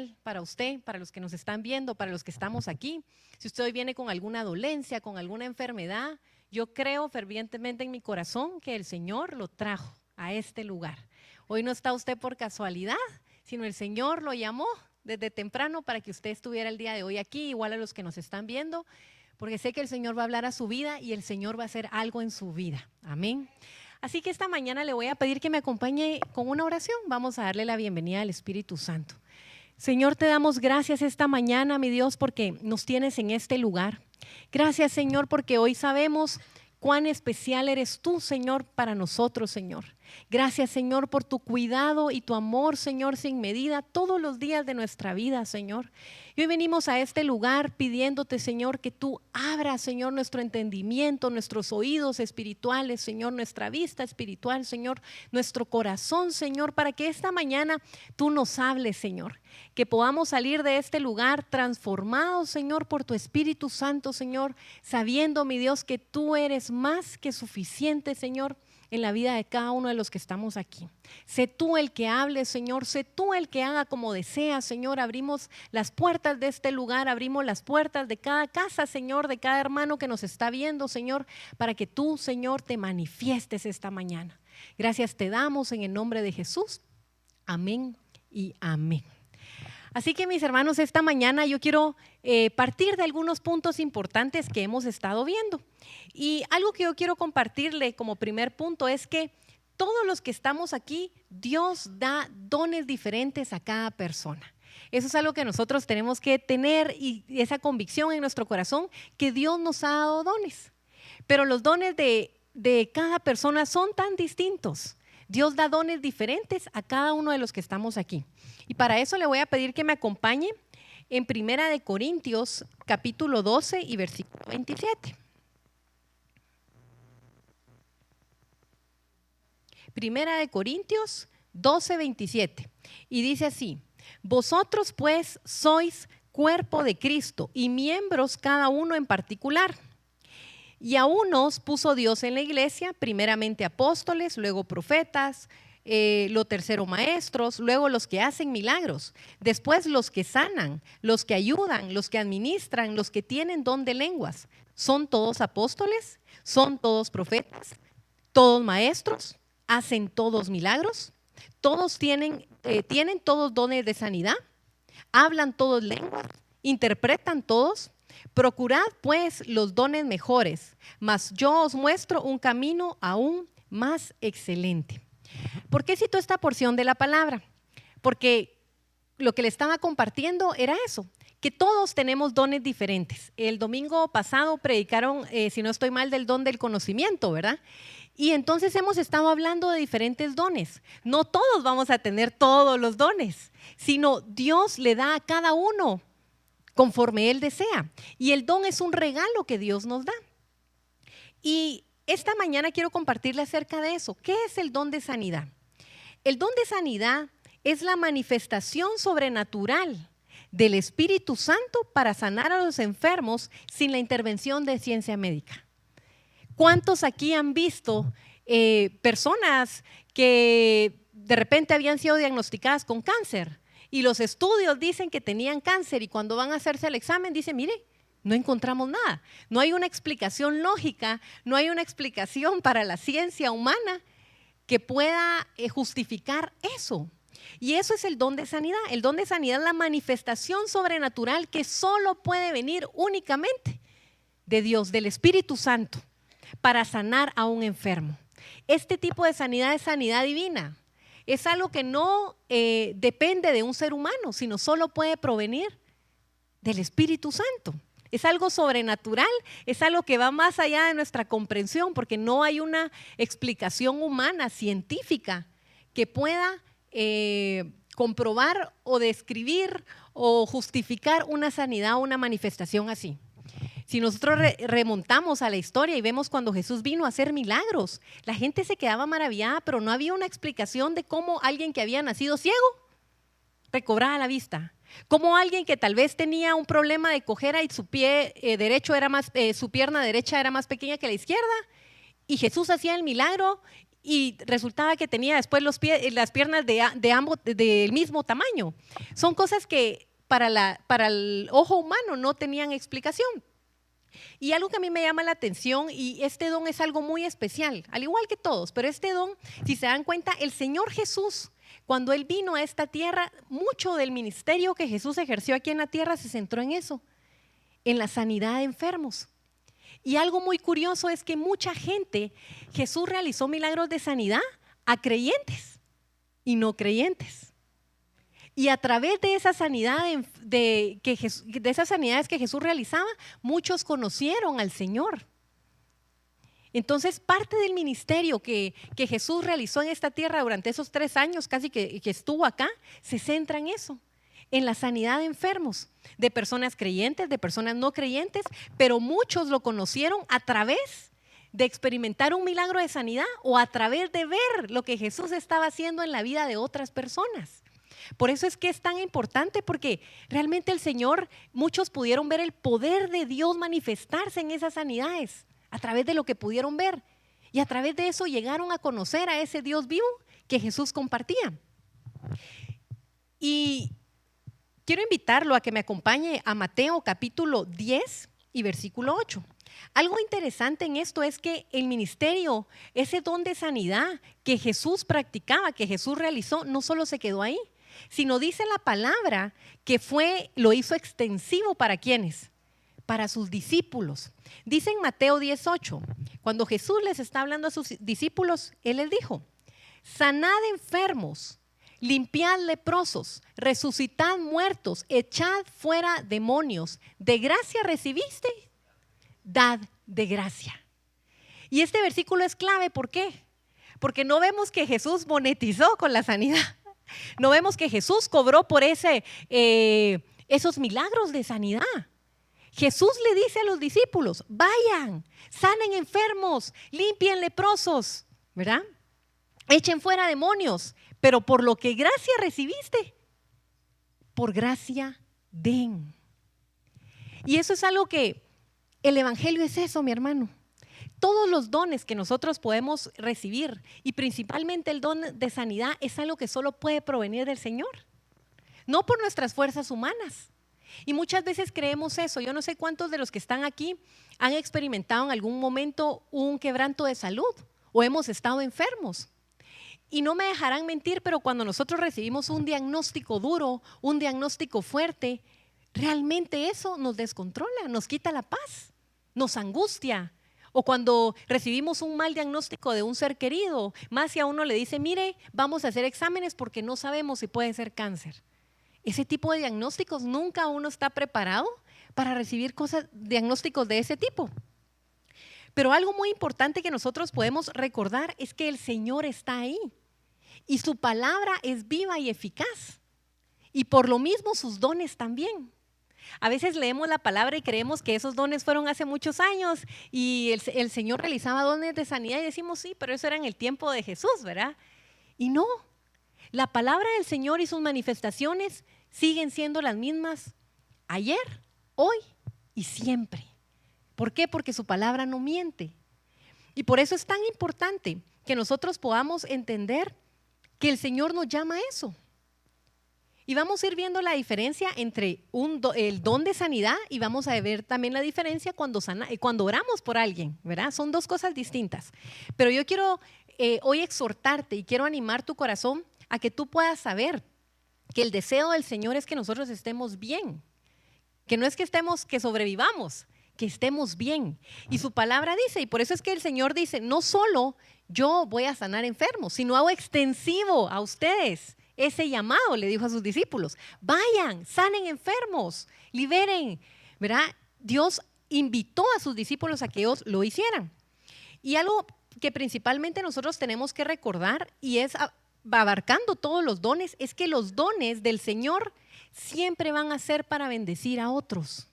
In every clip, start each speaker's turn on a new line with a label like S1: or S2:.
S1: especial para usted, para los que nos están viendo, para los que estamos aquí. Si usted hoy viene con alguna dolencia, con alguna enfermedad, yo creo fervientemente en mi corazón que el Señor lo trajo a este lugar. Hoy no está usted por casualidad, sino el Señor lo llamó desde temprano para que usted estuviera el día de hoy aquí, igual a los que nos están viendo, porque sé que el Señor va a hablar a su vida y el Señor va a hacer algo en su vida. Amén. Así que esta mañana le voy a pedir que me acompañe con una oración. Vamos a darle la bienvenida al Espíritu Santo. Señor, te damos gracias esta mañana, mi Dios, porque nos tienes en este lugar. Gracias, Señor, porque hoy sabemos cuán especial eres tú, Señor, para nosotros, Señor. Gracias, Señor, por tu cuidado y tu amor, Señor, sin medida, todos los días de nuestra vida, Señor. Y hoy venimos a este lugar pidiéndote, Señor, que tú abras, Señor, nuestro entendimiento, nuestros oídos espirituales, Señor, nuestra vista espiritual, Señor, nuestro corazón, Señor, para que esta mañana tú nos hables, Señor. Que podamos salir de este lugar transformados, Señor, por tu Espíritu Santo, Señor, sabiendo, mi Dios, que tú eres más que suficiente, Señor, en la vida de cada uno de los que estamos aquí. Sé tú el que hable, Señor, sé tú el que haga como deseas, Señor. Abrimos las puertas de este lugar, abrimos las puertas de cada casa, Señor, de cada hermano que nos está viendo, Señor, para que tú, Señor, te manifiestes esta mañana. Gracias te damos en el nombre de Jesús. Amén y amén. Así que, mis hermanos, esta mañana yo quiero partir de algunos puntos importantes que hemos estado viendo. Y algo que yo quiero compartirle como primer punto es que todos los que estamos aquí, Dios da dones diferentes a cada persona. Eso es algo que nosotros tenemos que tener y esa convicción en nuestro corazón, que Dios nos ha dado dones. Pero los dones de cada persona son tan distintos. Dios da dones diferentes a cada uno de los que estamos aquí. Y para eso le voy a pedir que me acompañe en 1 Corintios capítulo 12 y versículo 27. 1 Corintios 12, 27. Y dice así: vosotros pues sois cuerpo de Cristo y miembros cada uno en particular. Y a unos puso Dios en la iglesia, primeramente apóstoles, luego profetas, lo tercero maestros, luego los que hacen milagros, después los que sanan, los que ayudan, los que administran, los que tienen don de lenguas. ¿Son todos apóstoles? ¿Son todos profetas? ¿Todos maestros? ¿Hacen todos milagros? ¿Todos tienen todos dones de sanidad? ¿Hablan todos lenguas? ¿Interpretan todos? Procurad pues los dones mejores, mas yo os muestro un camino aún más excelente. ¿Por qué cito esta porción de la palabra? Porque lo que le estaba compartiendo era eso, que todos tenemos dones diferentes. El domingo pasado predicaron, si no estoy mal, del don del conocimiento, ¿verdad? Y entonces hemos estado hablando de diferentes dones. No todos vamos a tener todos los dones, sino Dios le da a cada uno conforme Él desea. Y el don es un regalo que Dios nos da. Y esta mañana quiero compartirle acerca de eso. ¿Qué es el don de sanidad? El don de sanidad es la manifestación sobrenatural del Espíritu Santo para sanar a los enfermos sin la intervención de ciencia médica. ¿Cuántos aquí han visto personas que de repente habían sido diagnosticadas con cáncer? Y los estudios dicen que tenían cáncer y cuando van a hacerse el examen dicen, mire, no encontramos nada. No hay una explicación lógica, no hay una explicación para la ciencia humana que pueda justificar eso. Y eso es el don de sanidad. El don de sanidad es la manifestación sobrenatural que solo puede venir únicamente de Dios, del Espíritu Santo, para sanar a un enfermo. Este tipo de sanidad es sanidad divina. Es algo que no depende de un ser humano, sino solo puede provenir del Espíritu Santo. Es algo sobrenatural, es algo que va más allá de nuestra comprensión, porque no hay una explicación humana, científica, que pueda comprobar o describir o justificar una sanidad o una manifestación así. Si nosotros remontamos a la historia y vemos cuando Jesús vino a hacer milagros, la gente se quedaba maravillada, pero no había una explicación de cómo alguien que había nacido ciego recobraba la vista. Cómo alguien que tal vez tenía un problema de cojera y su pie derecho era más, su pierna derecha era más pequeña que la izquierda, y Jesús hacía el milagro y resultaba que tenía después las piernas de ambos del mismo tamaño. Son cosas que para el ojo humano no tenían explicación. Y algo que a mí me llama la atención, y este don es algo muy especial, al igual que todos, pero este don, si se dan cuenta, el Señor Jesús, cuando Él vino a esta tierra, mucho del ministerio que Jesús ejerció aquí en la tierra se centró en eso, en la sanidad de enfermos. Y algo muy curioso es que mucha gente, Jesús realizó milagros de sanidad a creyentes y no creyentes. Y a través de esa sanidad de esas sanidades que Jesús realizaba, muchos conocieron al Señor. Entonces, parte del ministerio que Jesús realizó en esta tierra durante esos 3 años casi que estuvo acá, se centra en eso, en la sanidad de enfermos, de personas creyentes, de personas no creyentes, pero muchos lo conocieron a través de experimentar un milagro de sanidad o a través de ver lo que Jesús estaba haciendo en la vida de otras personas. Por eso es que es tan importante, porque realmente el Señor, muchos pudieron ver el poder de Dios manifestarse en esas sanidades a través de lo que pudieron ver, y a través de eso llegaron a conocer a ese Dios vivo que Jesús compartía. Y quiero invitarlo a que me acompañe a Mateo capítulo 10 y versículo 8. Algo interesante en esto es que el ministerio, ese don de sanidad que Jesús practicaba, que Jesús realizó, no solo se quedó ahí, sino dice la palabra que lo hizo extensivo ¿para quiénes? Para sus discípulos. Dice en Mateo 18, cuando Jesús les está hablando a sus discípulos, Él les dijo: sanad enfermos, limpiad leprosos, resucitad muertos, echad fuera demonios. ¿De gracia recibiste? Dad de gracia. Y este versículo es clave, ¿por qué? Porque no vemos que Jesús monetizó con la sanidad. No vemos que Jesús cobró por esos milagros de sanidad. Jesús le dice a los discípulos: vayan, sanen enfermos, limpien leprosos, ¿verdad? Echen fuera demonios, pero por lo que gracia recibiste, por gracia den. Y eso es algo que el evangelio es eso, mi hermano. Todos los dones que nosotros podemos recibir, y principalmente el don de sanidad, es algo que solo puede provenir del Señor, no por nuestras fuerzas humanas. Y muchas veces creemos eso. Yo no sé cuántos de los que están aquí han experimentado en algún momento un quebranto de salud o hemos estado enfermos. Y no me dejarán mentir, pero cuando nosotros recibimos un diagnóstico duro, un diagnóstico fuerte, realmente eso nos descontrola, nos quita la paz, nos angustia. O cuando recibimos un mal diagnóstico de un ser querido, más si a uno le dice: mire, vamos a hacer exámenes porque no sabemos si puede ser cáncer. Ese tipo de diagnósticos, nunca uno está preparado para recibir diagnósticos de ese tipo. Pero algo muy importante que nosotros podemos recordar es que el Señor está ahí y su palabra es viva y eficaz, y por lo mismo sus dones también. A veces leemos la palabra y creemos que esos dones fueron hace muchos años y el Señor realizaba dones de sanidad y decimos: sí, pero eso era en el tiempo de Jesús, ¿verdad? Y no, la palabra del Señor y sus manifestaciones siguen siendo las mismas ayer, hoy y siempre. ¿Por qué? Porque su palabra no miente. Y por eso es tan importante que nosotros podamos entender que el Señor nos llama a eso. Y vamos a ir viendo la diferencia entre el don de sanidad, y vamos a ver también la diferencia cuando oramos por alguien, ¿verdad? Son dos cosas distintas. Pero yo quiero hoy exhortarte y quiero animar tu corazón a que tú puedas saber que el deseo del Señor es que nosotros estemos bien, que no es que sobrevivamos, que estemos bien. Y su palabra dice, y por eso es que el Señor dice: no solo yo voy a sanar enfermos, sino hago extensivo a ustedes ese llamado. Le dijo a sus discípulos: vayan, sanen enfermos, liberen, ¿verdad? Dios invitó a sus discípulos a que ellos lo hicieran. Y algo que principalmente nosotros tenemos que recordar, y es abarcando todos los dones, es que los dones del Señor siempre van a ser para bendecir a otros.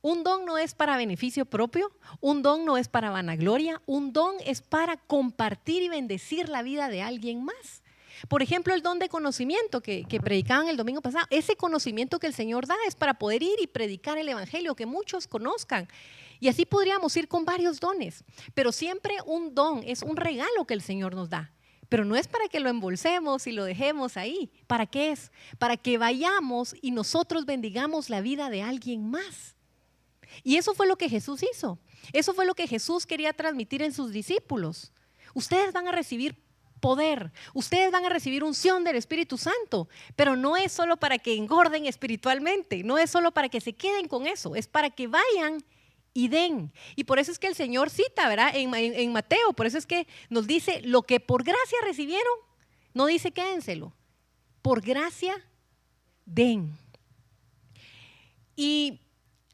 S1: Un don no es para beneficio propio, un don no es para vanagloria, un don es para compartir y bendecir la vida de alguien más. Por ejemplo, el don de conocimiento que predicaban el domingo pasado, ese conocimiento que el Señor da es para poder ir y predicar el evangelio, que muchos conozcan Y así podríamos ir con varios dones, pero siempre un don es un regalo que el Señor nos da. Pero no es para que lo embolsemos y lo dejemos ahí. ¿Para qué es? Para que vayamos y nosotros bendigamos la vida de alguien más. Y eso fue lo que Jesús hizo. Eso fue lo que Jesús quería transmitir en sus discípulos. Ustedes van a recibir poder, ustedes van a recibir unción del Espíritu Santo, pero no es solo para que engorden espiritualmente, no es solo para que se queden con eso, es para que vayan y den. Y por eso es que el Señor cita, ¿verdad? En Mateo, por eso es que nos dice, lo que por gracia recibieron, no dice quédenselo, por gracia den. Y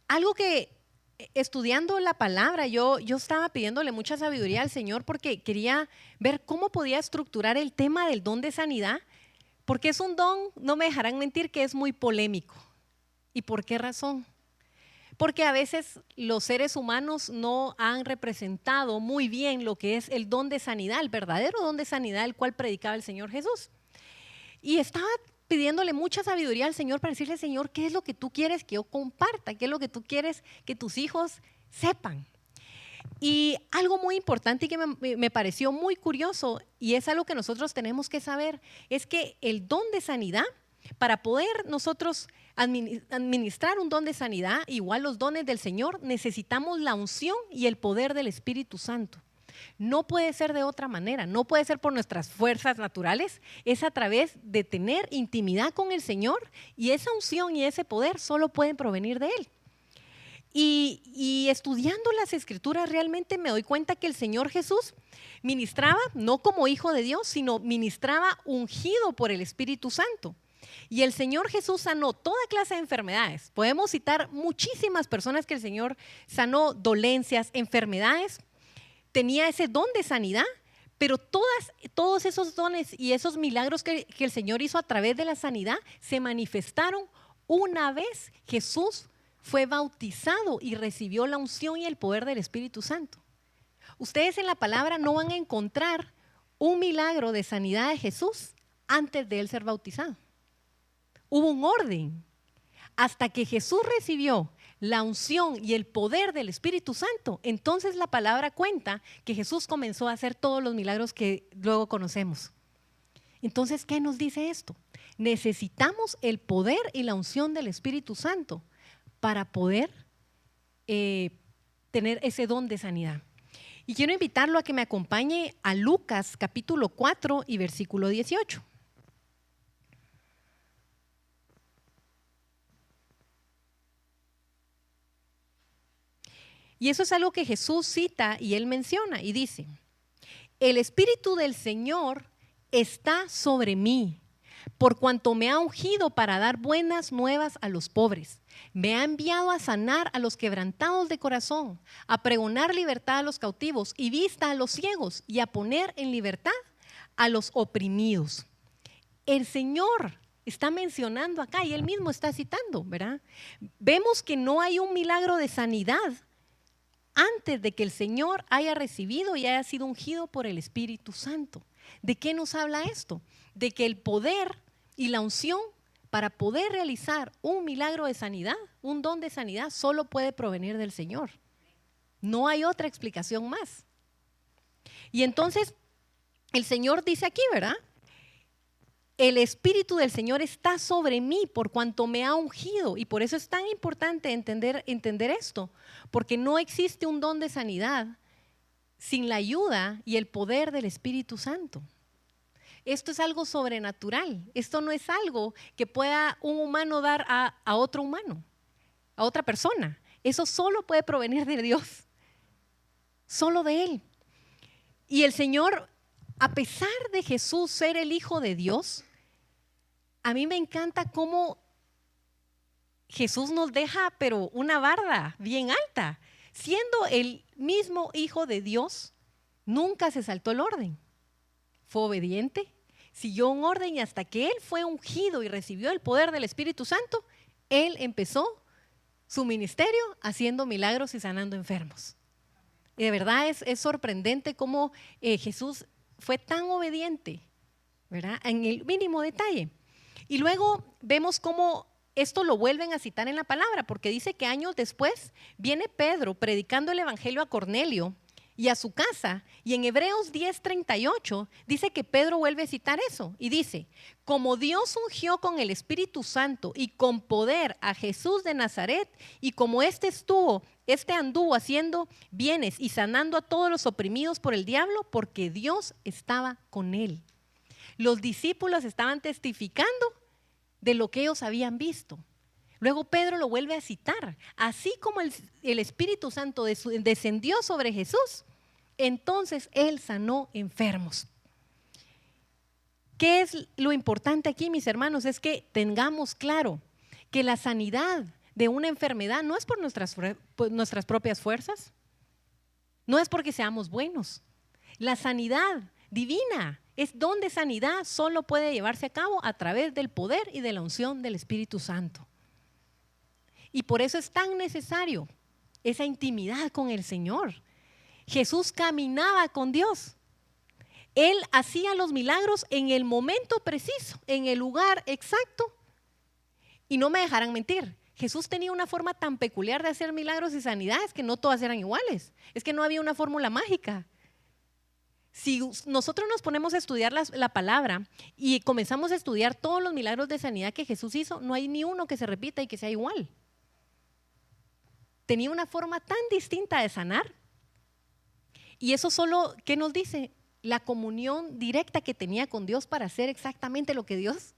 S1: algo que estudiando la palabra, yo estaba pidiéndole mucha sabiduría al Señor porque quería ver cómo podía estructurar el tema del don de sanidad, porque es un don, no me dejarán mentir, que es muy polémico. ¿Y por qué razón? Porque a veces los seres humanos no han representado muy bien lo que es el don de sanidad, el verdadero don de sanidad, el cual predicaba el Señor Jesús. Y estaba pidiéndole mucha sabiduría al Señor para decirle, Señor, ¿qué es lo que tú quieres que yo comparta? ¿Qué es lo que tú quieres que tus hijos sepan? Y algo muy importante y que me pareció muy curioso, y es algo que nosotros tenemos que saber, es que el don de sanidad, para poder nosotros administrar un don de sanidad, igual los dones del Señor, necesitamos la unción y el poder del Espíritu Santo. No puede ser de otra manera, no puede ser por nuestras fuerzas naturales, es a través de tener intimidad con el Señor, y esa unción y ese poder solo pueden provenir de Él. Y estudiando las Escrituras realmente me doy cuenta que el Señor Jesús ministraba no como hijo de Dios, sino ministraba ungido por el Espíritu Santo. Y el Señor Jesús sanó toda clase de enfermedades. Podemos citar muchísimas personas que el Señor sanó, dolencias, enfermedades. Tenía ese don de sanidad, pero todos esos dones y esos milagros que el Señor hizo a través de la sanidad se manifestaron una vez Jesús fue bautizado y recibió la unción y el poder del Espíritu Santo. Ustedes en la palabra no van a encontrar un milagro de sanidad de Jesús antes de él ser bautizado. Hubo un orden. Hasta que Jesús recibió la unción y el poder del Espíritu Santo, entonces la palabra cuenta que Jesús comenzó a hacer todos los milagros que luego conocemos. Entonces, ¿qué nos dice esto? Necesitamos el poder y la unción del Espíritu Santo para poder tener ese don de sanidad. Y quiero invitarlo a que me acompañe a Lucas capítulo 4 y versículo 18. Y eso es algo que Jesús cita y él menciona y dice, el Espíritu del Señor está sobre mí, por cuanto me ha ungido para dar buenas nuevas a los pobres. Me ha enviado a sanar a los quebrantados de corazón, a pregonar libertad a los cautivos y vista a los ciegos, y a poner en libertad a los oprimidos. El Señor está mencionando acá y él mismo está citando, ¿verdad? Vemos que no hay un milagro de sanidad antes de que el Señor haya recibido y haya sido ungido por el Espíritu Santo. ¿De qué nos habla esto? De que el poder y la unción para poder realizar un milagro de sanidad, un don de sanidad, solo puede provenir del Señor. No hay otra explicación más. Y entonces el Señor dice aquí, ¿verdad? El Espíritu del Señor está sobre mí por cuanto me ha ungido. Y por eso es tan importante entender esto, porque no existe un don de sanidad sin la ayuda y el poder del Espíritu Santo. Esto es algo sobrenatural. Esto no es algo que pueda un humano dar a otro humano, a otra persona. Eso solo puede provenir de Dios, solo de Él. Y el Señor, a pesar de Jesús ser el Hijo de Dios, a mí me encanta cómo Jesús nos deja, pero una barda bien alta. Siendo el mismo Hijo de Dios, nunca se saltó el orden. Fue obediente, siguió un orden y hasta que Él fue ungido y recibió el poder del Espíritu Santo, Él empezó su ministerio haciendo milagros y sanando enfermos. Y de verdad es sorprendente cómo Jesús fue tan obediente, ¿verdad? En el mínimo detalle. Y luego vemos cómo esto lo vuelven a citar en la palabra, porque dice que años después viene Pedro predicando el evangelio a Cornelio y a su casa, y en Hebreos 10:38 dice que Pedro vuelve a citar eso y dice: como Dios ungió con el Espíritu Santo y con poder a Jesús de Nazaret, y como este anduvo haciendo bienes y sanando a todos los oprimidos por el diablo, porque Dios estaba con él. Los discípulos estaban testificando de lo que ellos habían visto. Luego Pedro lo vuelve a citar. Así como el Espíritu Santo descendió sobre Jesús, entonces él sanó enfermos. ¿Qué es lo importante aquí, mis hermanos? Es que tengamos claro que la sanidad de una enfermedad no es por nuestras propias fuerzas, no es porque seamos buenos. La sanidad divina es don de sanidad, solo puede llevarse a cabo a través del poder y de la unción del Espíritu Santo. Y por eso es tan necesario esa intimidad con el Señor. Jesús caminaba con Dios. Él hacía los milagros en el momento preciso, en el lugar exacto. Y no me dejarán mentir, Jesús tenía una forma tan peculiar de hacer milagros y sanidades que no todas eran iguales. Es que no había una fórmula mágica. Si nosotros nos ponemos a estudiar la palabra y comenzamos a estudiar todos los milagros de sanidad que Jesús hizo, no hay ni uno que se repita y que sea igual. Tenía una forma tan distinta de sanar. Y eso solo, ¿qué nos dice? La comunión directa que tenía con Dios para hacer exactamente lo que Dios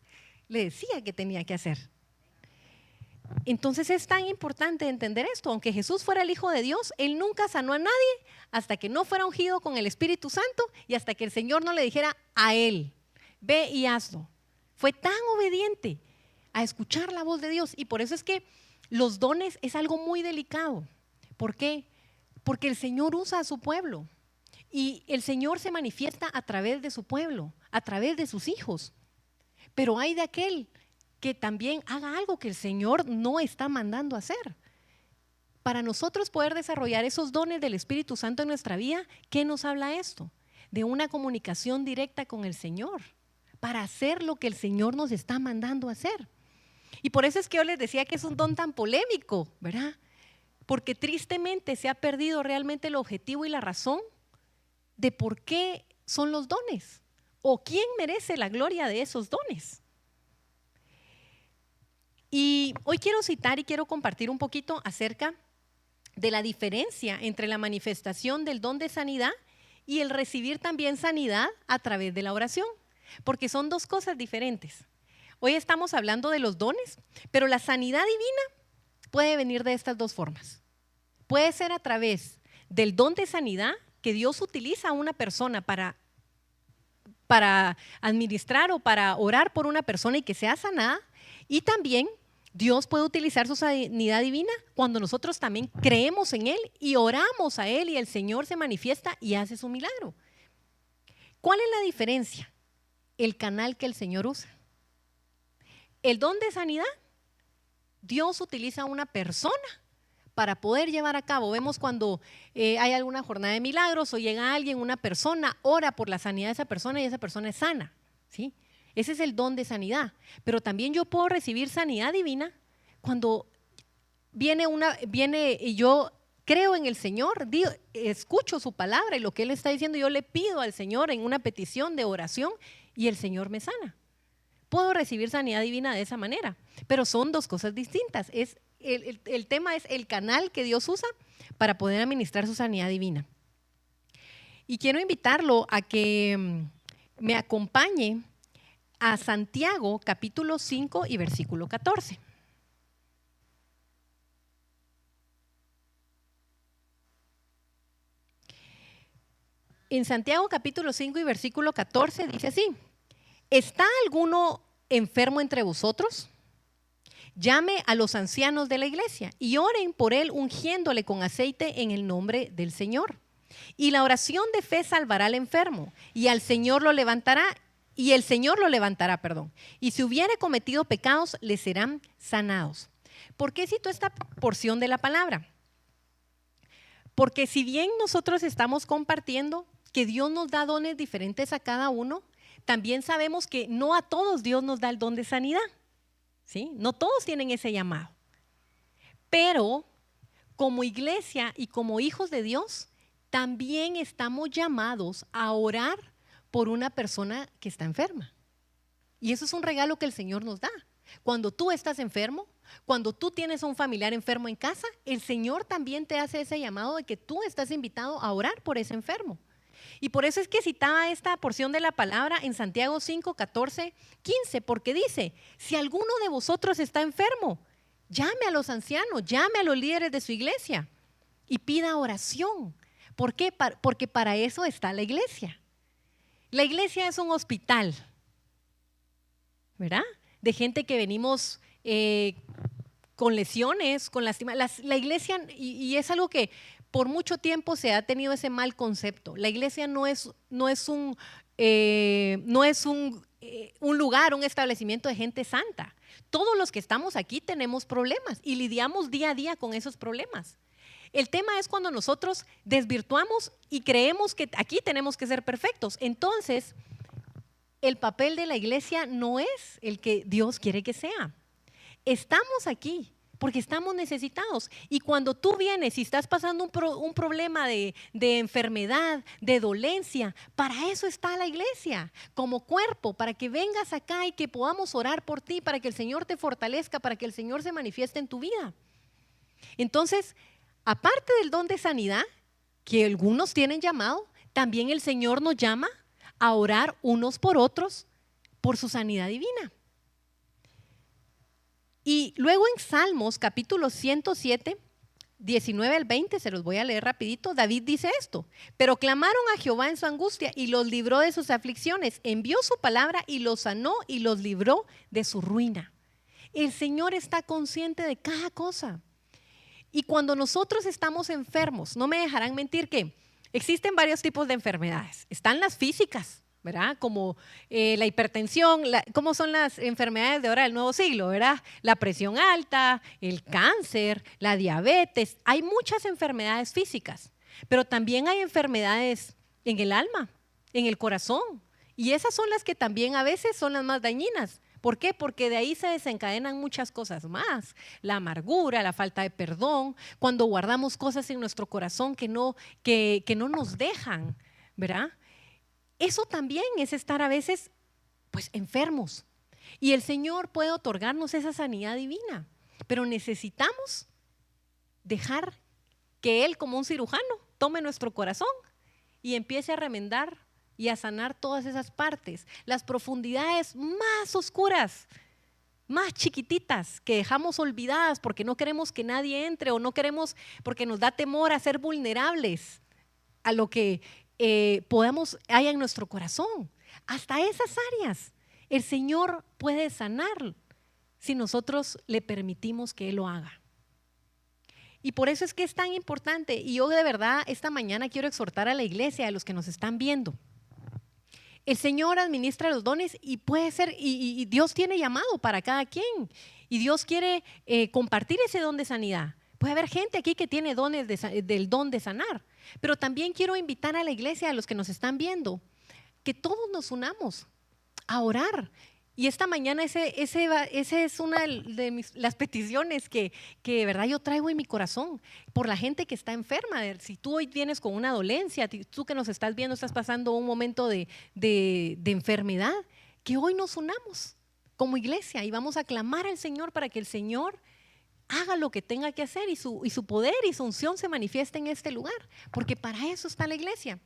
S1: le decía que tenía que hacer. Entonces es tan importante entender esto. Aunque Jesús fuera el Hijo de Dios, Él nunca sanó a nadie hasta que no fuera ungido con el Espíritu Santo y hasta que el Señor no le dijera a Él: ve y hazlo. Fue tan obediente a escuchar la voz de Dios. Y por eso es que los dones es algo muy delicado. ¿Por qué? Porque el Señor usa a su pueblo y el Señor se manifiesta a través de su pueblo, a través de sus hijos. Pero hay de aquel que también haga algo que el Señor no está mandando a hacer. Para nosotros poder desarrollar esos dones del Espíritu Santo en nuestra vida, ¿qué nos habla esto? De una comunicación directa con el Señor, para hacer lo que el Señor nos está mandando a hacer. Y por eso es que yo les decía que es un don tan polémico, ¿verdad? Porque tristemente se ha perdido realmente el objetivo y la razón de por qué son los dones o quién merece la gloria de esos dones. Y hoy quiero citar y quiero compartir un poquito acerca de la diferencia entre la manifestación del don de sanidad y el recibir también sanidad a través de la oración, porque son dos cosas diferentes. Hoy estamos hablando de los dones, pero la sanidad divina puede venir de estas dos formas. Puede ser a través del don de sanidad que Dios utiliza a una persona para administrar o para orar por una persona y que sea sanada. Y también Dios puede utilizar su sanidad divina cuando nosotros también creemos en Él y oramos a Él y el Señor se manifiesta y hace su milagro. ¿Cuál es la diferencia? El canal que el Señor usa. El don de sanidad, Dios utiliza a una persona para poder llevar a cabo. Vemos cuando hay alguna jornada de milagros o llega alguien, una persona, ora por la sanidad de esa persona y esa persona es sana, ¿sí? Ese es el don de sanidad. Pero también yo puedo recibir sanidad divina cuando viene y yo creo en el Señor, escucho su palabra y lo que Él está diciendo, yo le pido al Señor en una petición de oración y el Señor me sana. Puedo recibir sanidad divina de esa manera, pero son dos cosas distintas. El tema es el canal que Dios usa para poder administrar su sanidad divina. Y quiero invitarlo a que me acompañe a Santiago capítulo 5 y versículo 14. En Santiago capítulo 5 y versículo 14 dice así: ¿está alguno enfermo entre vosotros? Llame a los ancianos de la iglesia y oren por él ungiéndole con aceite en el nombre del Señor. Y la oración de fe salvará al enfermo y al Señor lo levantará. Y el Señor lo levantará, y si hubiere cometido pecados, le serán sanados. ¿Por qué cito esta porción de la palabra? Porque si bien nosotros estamos compartiendo que Dios nos da dones diferentes a cada uno, también sabemos que no a todos Dios nos da el don de sanidad, ¿sí? No todos tienen ese llamado. Pero como iglesia y como hijos de Dios, también estamos llamados a orar por una persona que está enferma. Y eso es un regalo que el Señor nos da. Cuando tú estás enfermo, cuando tú tienes a un familiar enfermo en casa, el Señor también te hace ese llamado de que tú estás invitado a orar por ese enfermo. Y por eso es que citaba esta porción de la palabra en Santiago 5, 14, 15, porque dice, si alguno de vosotros está enfermo, llame a los ancianos, llame a los líderes de su iglesia y pida oración. ¿Por qué? Porque para eso está la iglesia. La iglesia es un hospital, ¿verdad? De gente que venimos con lesiones, con lastimas. La iglesia, y es algo que por mucho tiempo se ha tenido ese mal concepto. La iglesia no es un lugar, un establecimiento de gente santa. Todos los que estamos aquí tenemos problemas y lidiamos día a día con esos problemas. El tema es cuando nosotros desvirtuamos y creemos que aquí tenemos que ser perfectos. Entonces, el papel de la iglesia no es el que Dios quiere que sea. Estamos aquí porque estamos necesitados. Y cuando tú vienes y estás pasando un problema de enfermedad, de dolencia, para eso está la iglesia, como cuerpo, para que vengas acá y que podamos orar por ti, para que el Señor te fortalezca, para que el Señor se manifieste en tu vida. Entonces, aparte del don de sanidad, que algunos tienen llamado, también el Señor nos llama a orar unos por otros por su sanidad divina. Y luego en Salmos capítulo 107, 19 al 20, se los voy a leer rapidito, David dice esto: pero clamaron a Jehová en su angustia y los libró de sus aflicciones, envió su palabra y los sanó y los libró de su ruina. El Señor está consciente de cada cosa. Y cuando nosotros estamos enfermos, no me dejarán mentir que existen varios tipos de enfermedades. Están las físicas, ¿verdad? Como la hipertensión, ¿cómo son las enfermedades de ahora del nuevo siglo, ¿verdad? La presión alta, el cáncer, la diabetes. Hay muchas enfermedades físicas, pero también hay enfermedades en el alma, en el corazón. Y esas son las que también a veces son las más dañinas. ¿Por qué? Porque de ahí se desencadenan muchas cosas más. La amargura, la falta de perdón, cuando guardamos cosas en nuestro corazón que no nos dejan, ¿verdad? Eso también es estar a veces pues enfermos. Y el Señor puede otorgarnos esa sanidad divina, pero necesitamos dejar que Él, como un cirujano, tome nuestro corazón y empiece a remendar y a sanar todas esas partes, las profundidades más oscuras, más chiquititas, que dejamos olvidadas porque no queremos que nadie entre o no queremos porque nos da temor a ser vulnerables a lo que haya en nuestro corazón. Hasta esas áreas el Señor puede sanar si nosotros le permitimos que Él lo haga. Y por eso es que es tan importante. Y yo de verdad esta mañana quiero exhortar a la iglesia, a los que nos están viendo. El Señor administra los dones y puede ser, y Dios tiene llamado para cada quien. Y Dios quiere compartir ese don de sanidad. Puede haber gente aquí que tiene dones del don de sanar. Pero también quiero invitar a la iglesia, a los que nos están viendo, que todos nos unamos a orar. Y esta mañana ese es una de las peticiones que de verdad yo traigo en mi corazón por la gente que está enferma. Si tú hoy vienes con una dolencia, tú que nos estás viendo, estás pasando un momento de enfermedad, que hoy nos unamos como iglesia y vamos a clamar al Señor para que el Señor haga lo que tenga que hacer y su poder y su unción se manifieste en este lugar, porque para eso está la iglesia.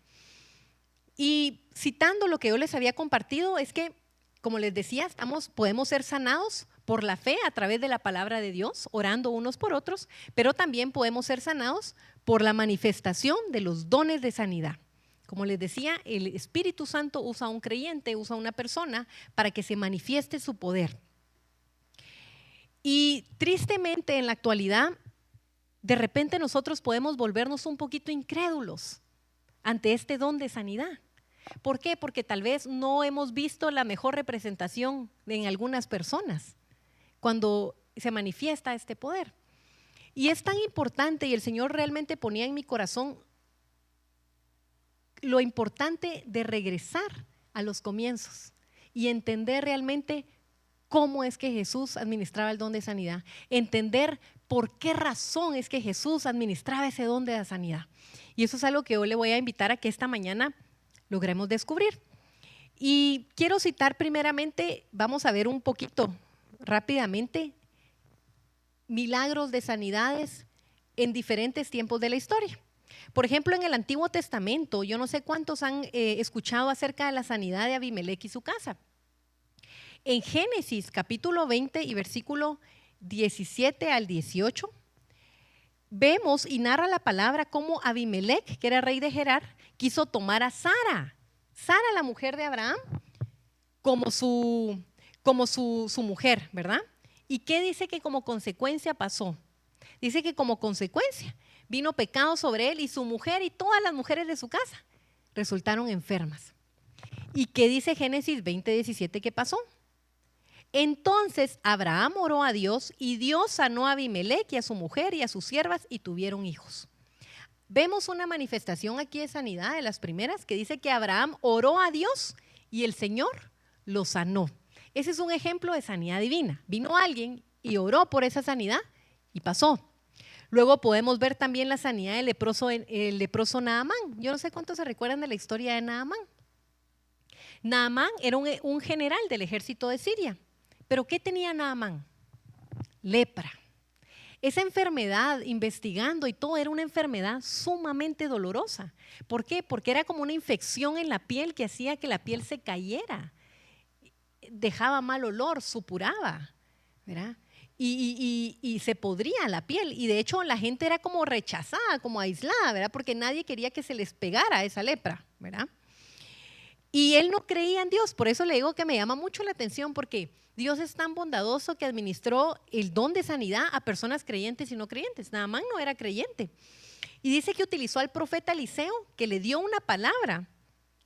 S1: Y citando lo que yo les había compartido, es que, como les decía, podemos ser sanados por la fe a través de la palabra de Dios, orando unos por otros, pero también podemos ser sanados por la manifestación de los dones de sanidad. Como les decía, el Espíritu Santo usa a un creyente, usa a una persona para que se manifieste su poder. Y tristemente en la actualidad, de repente nosotros podemos volvernos un poquito incrédulos ante este don de sanidad. ¿Por qué? Porque tal vez no hemos visto la mejor representación en algunas personas cuando se manifiesta este poder. Y es tan importante, y el Señor realmente ponía en mi corazón lo importante de regresar a los comienzos y entender realmente cómo es que Jesús administraba el don de sanidad, entender por qué razón es que Jesús administraba ese don de la sanidad. Y eso es algo que yo le voy a invitar a que esta mañana logremos descubrir. Y quiero citar primeramente, vamos a ver un poquito rápidamente, milagros de sanidades en diferentes tiempos de la historia. Por ejemplo, en el Antiguo Testamento, yo no sé cuántos han escuchado acerca de la sanidad de Abimelech y su casa. En Génesis capítulo 20 y versículo 17 al 18, vemos y narra la palabra cómo Abimelech, que era rey de Gerar, quiso tomar a Sara, la mujer de Abraham, como su mujer, ¿verdad? ¿Y qué dice que como consecuencia pasó? Dice que como consecuencia vino pecado sobre él y su mujer y todas las mujeres de su casa resultaron enfermas. ¿Y qué dice Génesis 20:17 que pasó? Entonces Abraham oró a Dios y Dios sanó a Abimelech y a su mujer y a sus siervas y tuvieron hijos. Vemos una manifestación aquí de sanidad de las primeras que dice que Abraham oró a Dios y el Señor lo sanó. Ese es un ejemplo de sanidad divina. Vino alguien y oró por esa sanidad y pasó. Luego podemos ver también la sanidad del leproso Naamán. Yo no sé cuántos se recuerdan de la historia de Naamán. Naamán era un general del ejército de Siria. ¿Pero qué tenía Naamán? Lepra. Esa enfermedad, investigando y todo, era una enfermedad sumamente dolorosa. ¿Por qué? Porque era como una infección en la piel que hacía que la piel se cayera. Dejaba mal olor, supuraba, ¿verdad? Y se podría la piel. Y de hecho la gente era como rechazada, como aislada, ¿verdad? Porque nadie quería que se les pegara esa lepra, ¿verdad? Y él no creía en Dios. Por eso le digo que me llama mucho la atención, porque Dios es tan bondadoso que administró el don de sanidad a personas creyentes y no creyentes. Naamán no era creyente. Y dice que utilizó al profeta Eliseo, que le dio una palabra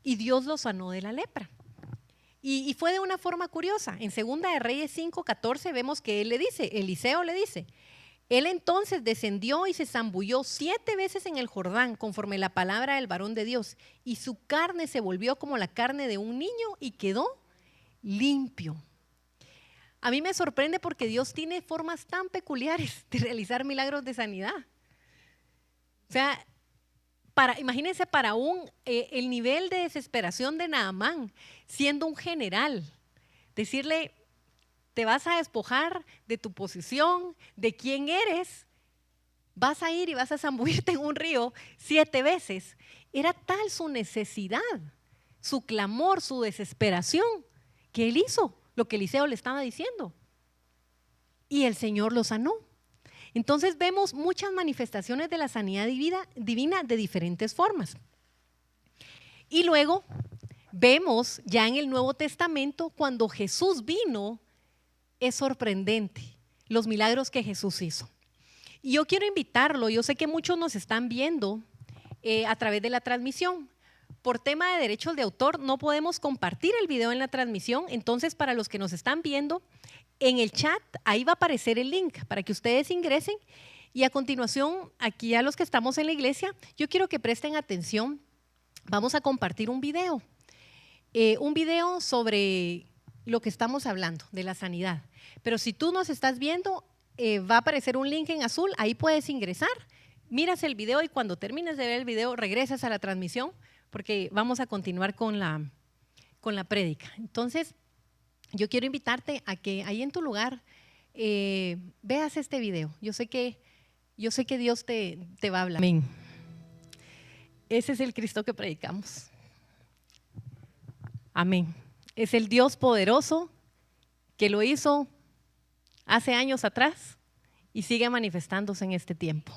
S1: y Dios lo sanó de la lepra. Y fue de una forma curiosa. En 2 de Reyes 5:14 vemos que Eliseo le dice, él entonces descendió y se zambulló 7 veces en el Jordán, conforme la palabra del varón de Dios, y su carne se volvió como la carne de un niño y quedó limpio. A mí me sorprende porque Dios tiene formas tan peculiares de realizar milagros de sanidad. O sea, imagínense para el nivel de desesperación de Naamán, siendo un general, decirle, te vas a despojar de tu posición, de quién eres, vas a ir y vas a zambullirte en un río 7 veces. Era tal su necesidad, su clamor, su desesperación, que él hizo lo que Eliseo le estaba diciendo. Y el Señor lo sanó. Entonces vemos muchas manifestaciones de la sanidad divina de diferentes formas. Y luego vemos ya en el Nuevo Testamento, cuando Jesús vino, es sorprendente los milagros que Jesús hizo. Y yo quiero invitarlo, yo sé que muchos nos están viendo a través de la transmisión. Por tema de derechos de autor no podemos compartir el video en la transmisión, entonces para los que nos están viendo, en el chat ahí va a aparecer el link para que ustedes ingresen y a continuación, aquí a los que estamos en la iglesia, yo quiero que presten atención. Vamos a compartir un video sobre lo que estamos hablando, de la sanidad. Pero si tú nos estás viendo, va a aparecer un link en azul, ahí puedes ingresar, miras el video y cuando termines de ver el video regresas a la transmisión porque vamos a continuar con la prédica. Entonces, yo quiero invitarte a que ahí en tu lugar veas este video. Yo sé que Dios te va a hablar. Amén. Ese es el Cristo que predicamos. Amén. Es el Dios poderoso que lo hizo hace años atrás y sigue manifestándose en este tiempo.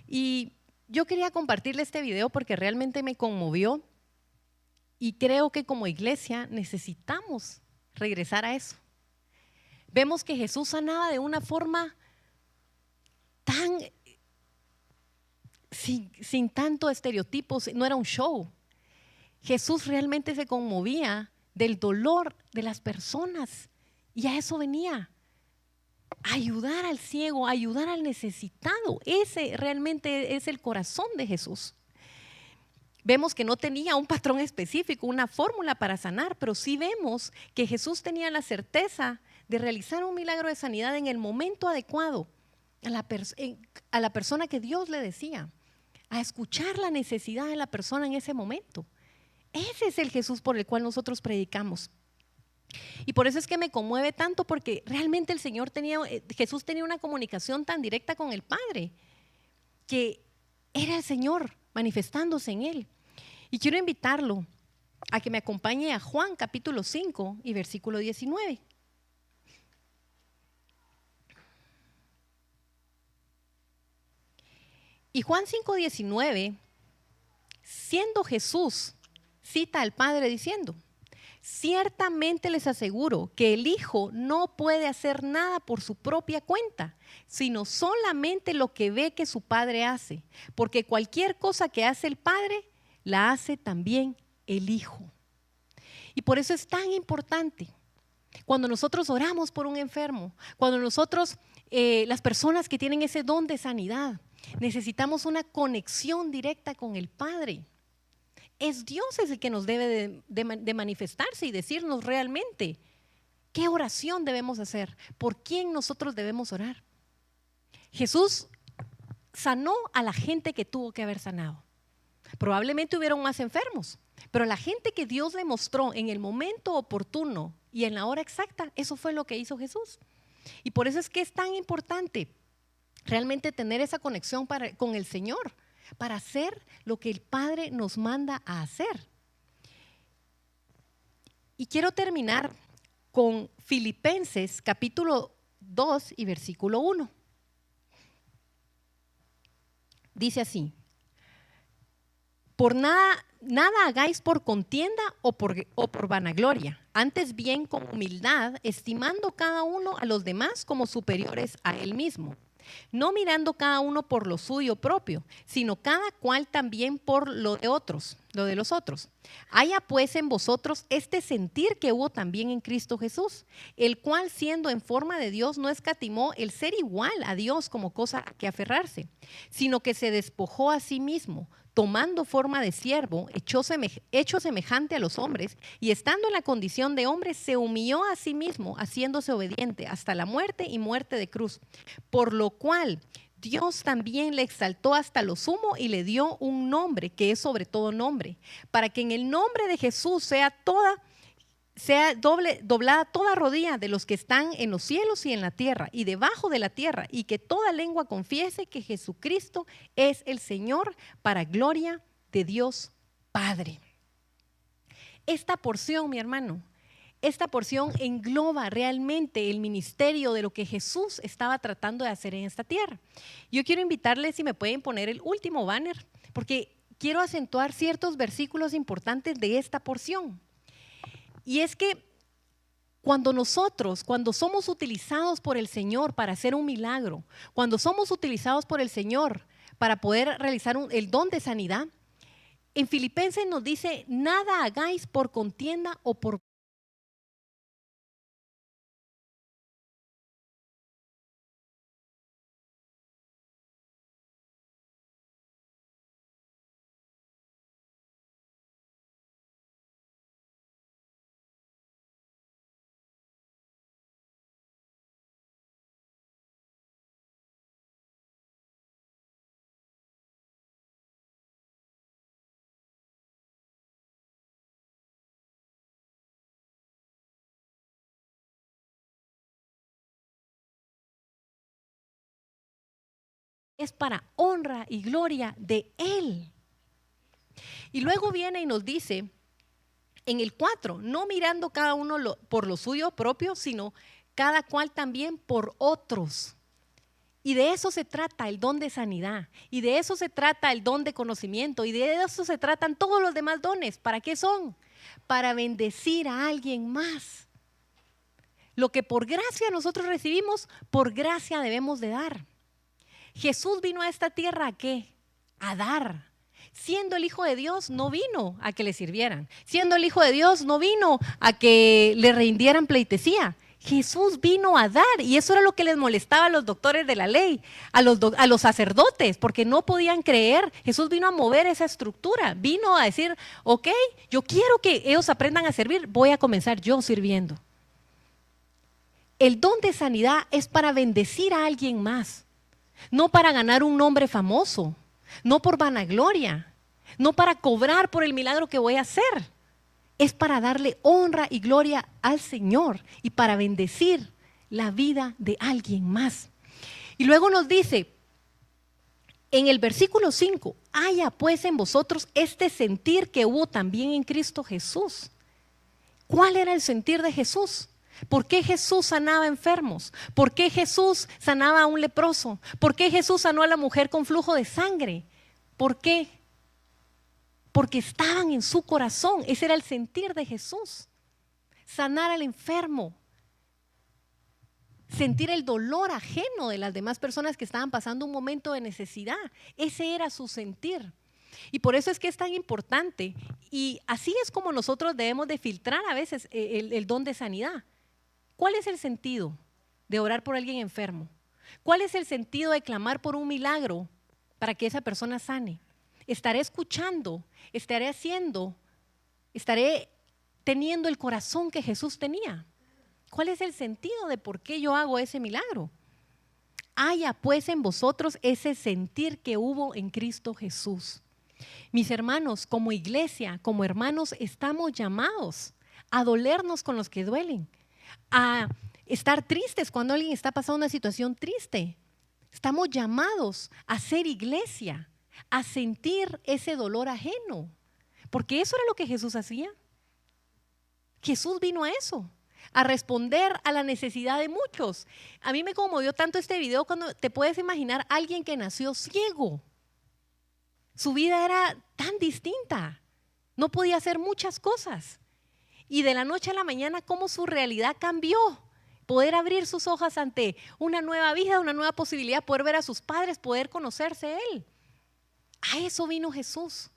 S1: Y yo quería compartirle este video porque realmente me conmovió y creo que como iglesia necesitamos regresar a eso. Vemos que Jesús sanaba de una forma tan sin tanto estereotipos, no era un show. Jesús realmente se conmovía del dolor de las personas y a eso venía, a ayudar al ciego, a ayudar al necesitado. Ese realmente es el corazón de Jesús. vemos que no tenía un patrón específico, una fórmula para sanar, pero sí vemos que Jesús tenía la certeza de realizar un milagro de sanidad en el momento adecuado, a la persona que Dios le decía, a escuchar la necesidad de la persona en ese momento. Ese es el Jesús por el cual nosotros predicamos. Y por eso es que me conmueve tanto, porque realmente Jesús tenía una comunicación tan directa con el Padre, que era el Señor manifestándose en él. Y quiero invitarlo a que me acompañe a Juan capítulo 5 y versículo 19. Y Juan 5:19, siendo Jesús, cita al Padre diciendo: ciertamente les aseguro que el Hijo no puede hacer nada por su propia cuenta, sino solamente lo que ve que su Padre hace, porque cualquier cosa que hace el Padre, la hace también el Hijo. Y por eso es tan importante, cuando nosotros oramos por un enfermo, cuando nosotros, las personas que tienen ese don de sanidad, necesitamos una conexión directa con el Padre. Es Dios el que nos debe de manifestarse y decirnos realmente qué oración debemos hacer, por quién nosotros debemos orar. Jesús sanó a la gente que tuvo que haber sanado. Probablemente hubieron más enfermos, pero la gente que Dios le mostró en el momento oportuno y en la hora exacta, eso fue lo que hizo Jesús. Y por eso es que es tan importante realmente tener esa conexión con el Señor, para hacer lo que el Padre nos manda a hacer. Y quiero terminar con Filipenses capítulo 2 y versículo 1. Dice así: por nada hagáis por contienda o por vanagloria, antes bien con humildad, estimando cada uno a los demás como superiores a él mismo, no mirando cada uno por lo suyo propio, sino cada cual también por lo de los otros. Haya pues en vosotros este sentir que hubo también en Cristo Jesús, el cual siendo en forma de Dios no escatimó el ser igual a Dios como cosa a que aferrarse, sino que se despojó a sí mismo, tomando forma de siervo, hecho semejante a los hombres, y estando en la condición de hombre, se humilló a sí mismo, haciéndose obediente hasta la muerte y muerte de cruz. Por lo cual Dios también le exaltó hasta lo sumo y le dio un nombre que es sobre todo nombre, para que en el nombre de Jesús sea doblada toda rodilla de los que están en los cielos y en la tierra y debajo de la tierra, y que toda lengua confiese que Jesucristo es el Señor, para gloria de Dios Padre. Esta porción, mi hermano, esta porción engloba realmente el ministerio de lo que Jesús estaba tratando de hacer en esta tierra. Yo quiero invitarles, si me pueden poner el último banner, porque quiero acentuar ciertos versículos importantes de esta porción. Y es que cuando somos utilizados por el Señor para hacer un milagro, cuando somos utilizados por el Señor para poder realizar el don de sanidad, en Filipenses nos dice: nada hagáis por contienda o por es para honra y gloria de Él. Y luego viene y nos dice en el 4, no mirando cada uno por lo suyo propio, sino cada cual también por otros. Y de eso se trata el don de sanidad, y de eso se trata el don de conocimiento, y de eso se tratan todos los demás dones. ¿Para qué son? Para bendecir a alguien más. Lo que por gracia nosotros recibimos, por gracia debemos de dar. Jesús vino a esta tierra ¿a qué? A dar. Siendo el Hijo de Dios, no vino a que le sirvieran. Siendo el Hijo de Dios, no vino a que le rindieran pleitesía. Jesús vino a dar, y eso era lo que les molestaba a los doctores de la ley, a los sacerdotes, porque no podían creer. Jesús vino a mover esa estructura, vino a decir, ok, yo quiero que ellos aprendan a servir, voy a comenzar yo sirviendo. El don de sanidad es para bendecir a alguien más, no para ganar un nombre famoso, no por vanagloria, no para cobrar por el milagro que voy a hacer. Es para darle honra y gloria al Señor y para bendecir la vida de alguien más. Y luego nos dice en el versículo 5, haya pues en vosotros este sentir que hubo también en Cristo Jesús. ¿Cuál era el sentir de Jesús? ¿Por qué Jesús sanaba enfermos? ¿Por qué Jesús sanaba a un leproso? ¿Por qué Jesús sanó a la mujer con flujo de sangre? ¿Por qué? Porque estaban en su corazón. Ese era el sentir de Jesús. Sanar al enfermo. Sentir el dolor ajeno de las demás personas que estaban pasando un momento de necesidad. Ese era su sentir. Y por eso es que es tan importante. Y así es como nosotros debemos de filtrar a veces el don de sanidad. ¿Cuál es el sentido de orar por alguien enfermo? ¿Cuál es el sentido de clamar por un milagro para que esa persona sane? Estaré escuchando, estaré haciendo, estaré teniendo el corazón que Jesús tenía. ¿Cuál es el sentido de por qué yo hago ese milagro? Haya pues en vosotros ese sentir que hubo en Cristo Jesús. Mis hermanos, como iglesia, como hermanos, estamos llamados a dolernos con los que duelen, a estar tristes cuando alguien está pasando una situación triste. Estamos llamados a ser iglesia, a sentir ese dolor ajeno, porque eso era lo que Jesús hacía. Jesús vino a eso, a responder a la necesidad de muchos. A mí me conmovió tanto este video cuando te puedes imaginar a alguien que nació ciego. Su vida era tan distinta, no podía hacer muchas cosas. Y de la noche a la mañana, cómo su realidad cambió. Poder abrir sus ojos ante una nueva vida, una nueva posibilidad, poder ver a sus padres, poder conocerse Él. A eso vino Jesús.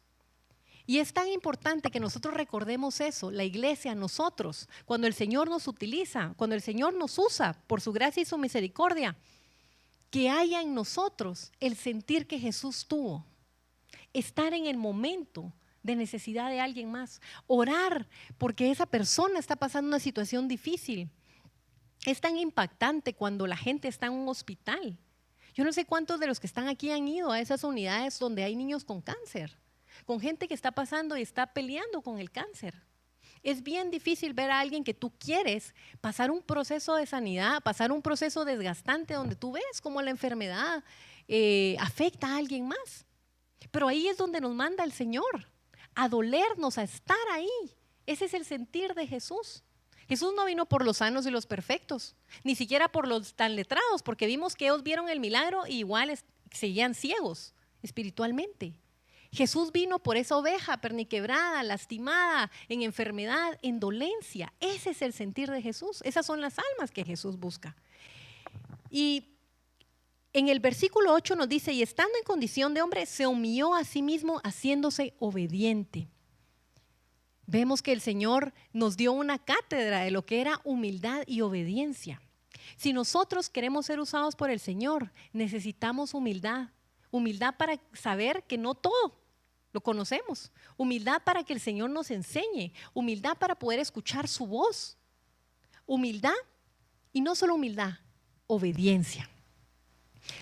S1: Y es tan importante que nosotros recordemos eso, la iglesia, nosotros, cuando el Señor nos utiliza, cuando el Señor nos usa por su gracia y su misericordia, que haya en nosotros el sentir que Jesús tuvo, estar en el momento de necesidad de alguien más, orar porque esa persona está pasando una situación difícil. Es tan impactante cuando la gente está en un hospital. Yo no sé cuántos de los que están aquí han ido a esas unidades donde hay niños con cáncer, con gente que está pasando y está peleando con el cáncer. Es bien difícil ver a alguien que tú quieres pasar un proceso de sanidad, pasar un proceso desgastante donde tú ves cómo la enfermedad afecta a alguien más. Pero ahí es donde nos manda el Señor, a dolernos, a estar ahí. Ese es el sentir de Jesús. Jesús no vino por los sanos y los perfectos, ni siquiera por los tan letrados, porque vimos que ellos vieron el milagro y igual seguían ciegos espiritualmente. Jesús vino por esa oveja perniquebrada, lastimada, en enfermedad, en dolencia. Ese es el sentir de Jesús. Esas son las almas que Jesús busca. Y en el versículo 8 nos dice, y estando en condición de hombre, se humilló a sí mismo haciéndose obediente. Vemos que el Señor nos dio una cátedra de lo que era humildad y obediencia. Si nosotros queremos ser usados por el Señor, necesitamos humildad. Humildad para saber que no todo lo conocemos. Humildad para que el Señor nos enseñe. Humildad para poder escuchar su voz. Humildad, y no solo humildad, obediencia.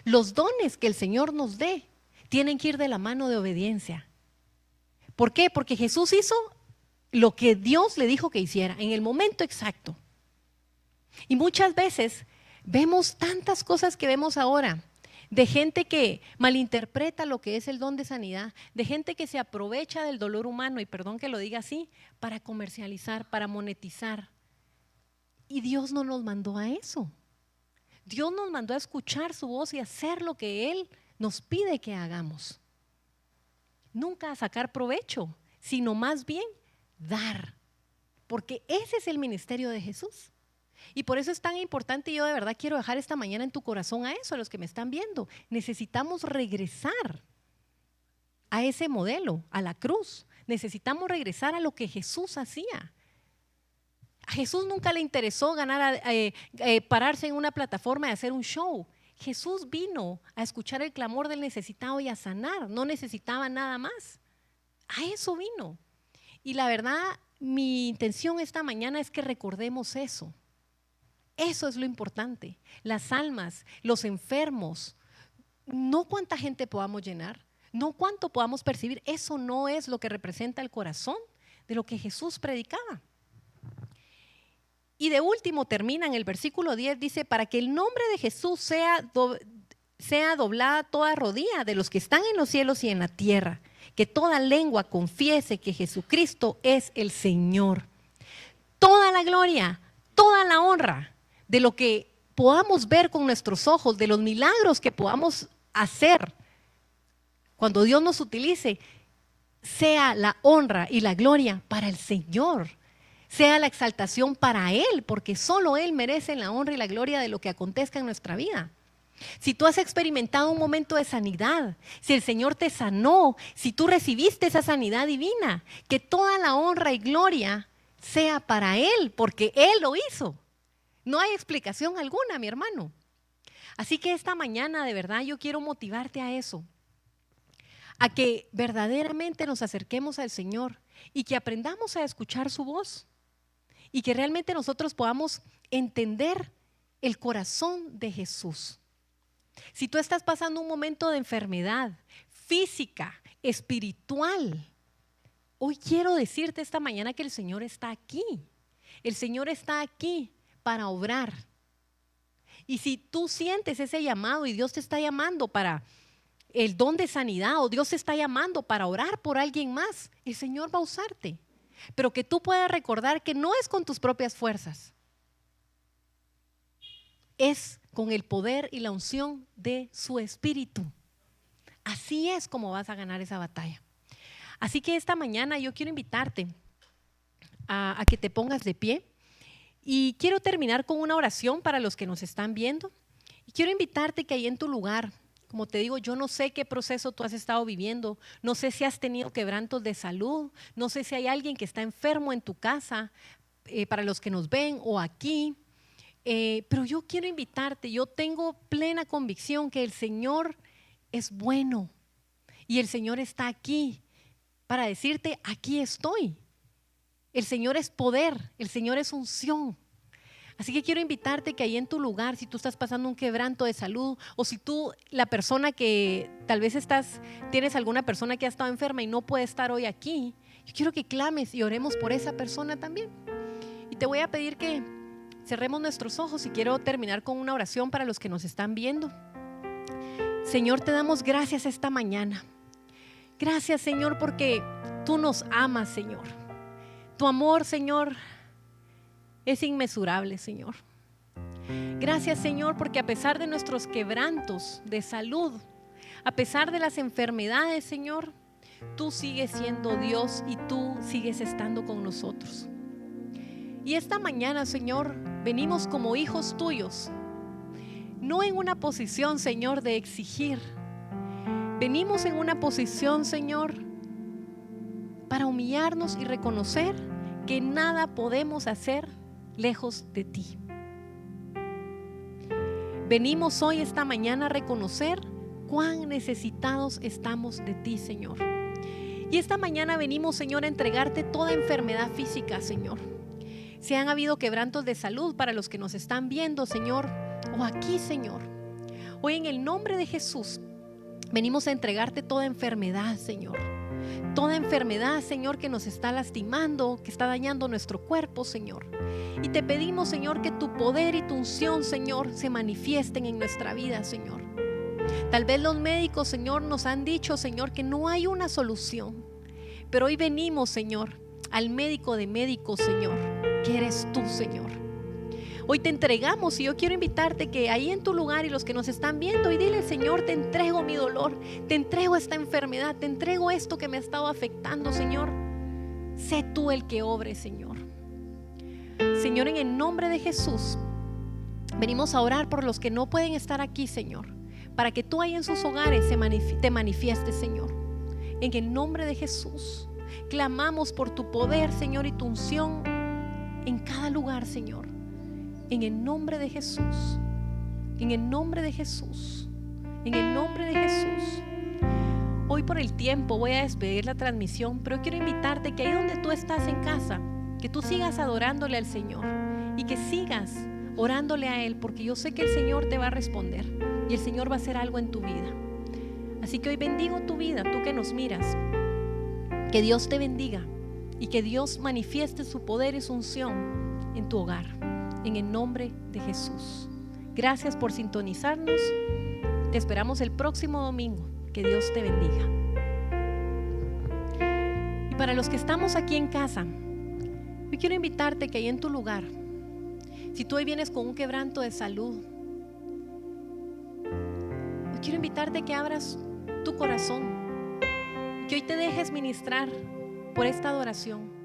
S1: Los dones que el Señor nos dé tienen que ir de la mano de obediencia. ¿Por qué? Porque Jesús hizo lo que Dios le dijo que hiciera en el momento exacto. Y muchas veces vemos tantas cosas que vemos ahora, de gente que malinterpreta lo que es el don de sanidad, de gente que se aprovecha del dolor humano, y perdón que lo diga así, para comercializar, para monetizar. Y Dios no nos mandó a eso. Dios nos mandó a escuchar su voz y hacer lo que Él nos pide que hagamos. Nunca a sacar provecho, sino más bien dar, porque ese es el ministerio de Jesús. Y por eso es tan importante, y yo de verdad quiero dejar esta mañana en tu corazón a eso, a los que me están viendo. Necesitamos regresar a ese modelo, a la cruz. Necesitamos regresar a lo que Jesús hacía. A Jesús nunca le interesó pararse en una plataforma y hacer un show. Jesús vino a escuchar el clamor del necesitado y a sanar. No necesitaba nada más. A eso vino. Y la verdad, mi intención esta mañana es que recordemos eso. Eso es lo importante. Las almas, los enfermos, no cuánta gente podamos llenar, no cuánto podamos percibir. Eso no es lo que representa el corazón de lo que Jesús predicaba. Y de último termina en el versículo 10, dice, para que el nombre de Jesús sea doblada toda rodilla de los que están en los cielos y en la tierra, que toda lengua confiese que Jesucristo es el Señor. Toda la gloria, toda la honra de lo que podamos ver con nuestros ojos, de los milagros que podamos hacer cuando Dios nos utilice, sea la honra y la gloria para el Señor. Sea la exaltación para Él, porque solo Él merece la honra y la gloria de lo que acontezca en nuestra vida. Si tú has experimentado un momento de sanidad, si el Señor te sanó, si tú recibiste esa sanidad divina, que toda la honra y gloria sea para Él, porque Él lo hizo. No hay explicación alguna, mi hermano. Así que esta mañana de verdad yo quiero motivarte a eso, a que verdaderamente nos acerquemos al Señor y que aprendamos a escuchar su voz. Y que realmente nosotros podamos entender el corazón de Jesús. Si tú estás pasando un momento de enfermedad física, espiritual, hoy quiero decirte esta mañana que el Señor está aquí. El Señor está aquí para obrar. Y si tú sientes ese llamado y Dios te está llamando para el don de sanidad, o Dios te está llamando para orar por alguien más, el Señor va a usarte. Pero que tú puedas recordar que no es con tus propias fuerzas, es con el poder y la unción de su Espíritu. Así es como vas a ganar esa batalla. Así que esta mañana yo quiero invitarte a que te pongas de pie y quiero terminar con una oración para los que nos están viendo. Y quiero invitarte que ahí en tu lugar, como te digo, yo no sé qué proceso tú has estado viviendo, no sé si has tenido quebrantos de salud, no sé si hay alguien que está enfermo en tu casa, para los que nos ven o aquí, pero yo quiero invitarte, yo tengo plena convicción que el Señor es bueno y el Señor está aquí para decirte, aquí estoy. El Señor es poder, el Señor es unción. Así que quiero invitarte que ahí en tu lugar, si tú estás pasando un quebranto de salud, o si tú, la persona que tal vez tienes alguna persona que ha estado enferma y no puede estar hoy aquí, yo quiero que clames y oremos por esa persona también. Y te voy a pedir que cerremos nuestros ojos y quiero terminar con una oración para los que nos están viendo. Señor, te damos gracias esta mañana. Gracias, Señor, porque tú nos amas, Señor. Tu amor, Señor, es inmesurable, Señor. Gracias, Señor, porque a pesar de nuestros quebrantos de salud, a pesar de las enfermedades, Señor, tú sigues siendo Dios y tú sigues estando con nosotros. Y esta mañana, Señor, venimos como hijos tuyos, no en una posición, Señor, de exigir. Venimos en una posición, Señor, para humillarnos y reconocer que nada podemos hacer lejos de ti. Venimos hoy, esta mañana, a reconocer cuán necesitados estamos de ti, Señor. Y esta mañana venimos, Señor, a entregarte toda enfermedad física, Señor. Si han habido quebrantos de salud para los que nos están viendo, Señor, o aquí, Señor, hoy en el nombre de Jesús venimos a entregarte toda enfermedad, Señor. Toda enfermedad, Señor, que nos está lastimando, que está dañando nuestro cuerpo, Señor. Y te pedimos, Señor, que tu poder y tu unción, Señor, se manifiesten en nuestra vida, Señor. Tal vez los médicos, Señor, nos han dicho, Señor, que no hay una solución. Pero hoy venimos, Señor, al médico de médicos, Señor, que eres tú, Señor. Hoy te entregamos y yo quiero invitarte que ahí en tu lugar y los que nos están viendo y dile, Señor, te entrego mi dolor, te entrego esta enfermedad, te entrego esto que me ha estado afectando, Señor. Sé tú el que obre, Señor. Señor, en el nombre de Jesús, venimos a orar por los que no pueden estar aquí, Señor, para que tú ahí en sus hogares te manifiestes, Señor. En el nombre de Jesús, clamamos por tu poder, Señor, y tu unción en cada lugar, Señor. En el nombre de Jesús. En el nombre de Jesús. En el nombre de Jesús. Hoy por el tiempo voy a despedir la transmisión, pero quiero invitarte que ahí donde tú estás en casa, que tú sigas adorándole al Señor y que sigas orándole a Él, porque yo sé que el Señor te va a responder y el Señor va a hacer algo en tu vida. Así que hoy bendigo tu vida, tú que nos miras. Que Dios te bendiga y que Dios manifieste su poder y su unción en tu hogar, en el nombre de Jesús. Gracias por sintonizarnos. Te esperamos el próximo domingo. Que Dios te bendiga. Y para los que estamos aquí en casa, hoy quiero invitarte que ahí en tu lugar, si tú hoy vienes con un quebranto de salud, hoy quiero invitarte que abras tu corazón, que hoy te dejes ministrar por esta adoración.